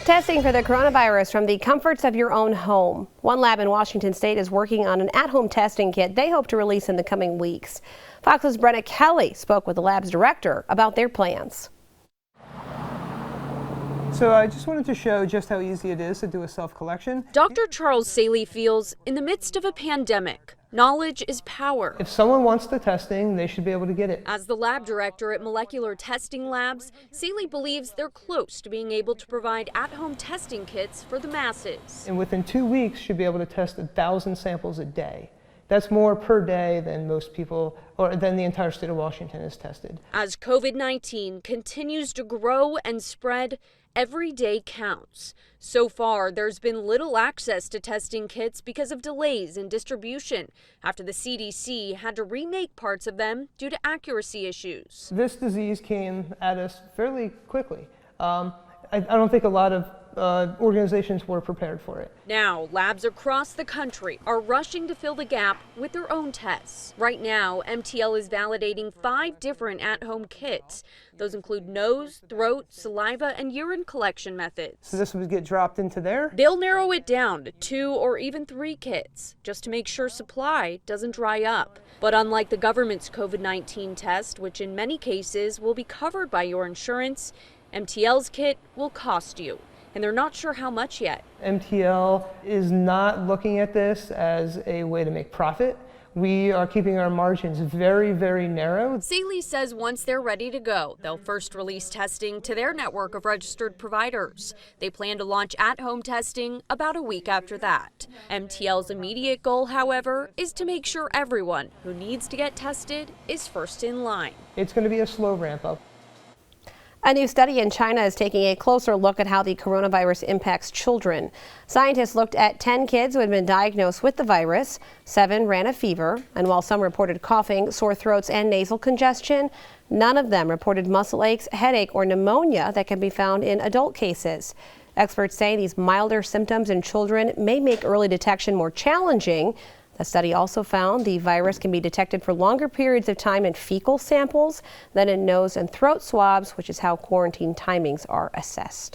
testing for the coronavirus from the comforts of your own home. One lab in Washington State is working on an at-home testing kit they hope to release in the coming weeks. Fox's Brenna Kelly spoke with the lab's director about their plans. So I just wanted to show just how easy it is to do a self-collection. Dr. Charles Saley feels in the midst of a pandemic, knowledge is power. If someone wants the testing, they should be able to get it. As the lab director at Molecular Testing Labs, Saley believes they're close to being able to provide at-home testing kits for the masses. And within 2 weeks, should be able to test 1,000 samples a day. That's more per day than most people, or than the entire state of Washington is tested. As COVID-19 continues to grow and spread, every day counts. So far, there's been little access to testing kits because of delays in distribution after the CDC had to remake parts of them due to accuracy issues. This disease came at us fairly quickly. I don't think a lot of organizations were prepared for it. Now, labs across the country are rushing to fill the gap with their own tests. Right now, MTL is validating 5 different at-home kits. Those include nose, throat, saliva, and urine collection methods. So this would get dropped into there? They'll narrow it down to 2 or even 3 kits, just to make sure supply doesn't dry up. But unlike the government's COVID-19 test, which in many cases will be covered by your insurance, MTL's kit will cost you. And they're not sure how much yet. MTL is not looking at this as a way to make profit. We are keeping our margins very, very narrow. Saley says once they're ready to go, they'll first release testing to their network of registered providers. They plan to launch at-home testing about a week after that. MTL's immediate goal, however, is to make sure everyone who needs to get tested is first in line. It's going to be a slow ramp up. A new study in China is taking a closer look at how the coronavirus impacts children. Scientists looked at 10 kids who had been diagnosed with the virus. 7 ran a fever, and while some reported coughing, sore throats, and nasal congestion, none of them reported muscle aches, headache, or pneumonia that can be found in adult cases. Experts say these milder symptoms in children may make early detection more challenging. The study also found the virus can be detected for longer periods of time in fecal samples than in nose and throat swabs, which is how quarantine timings are assessed.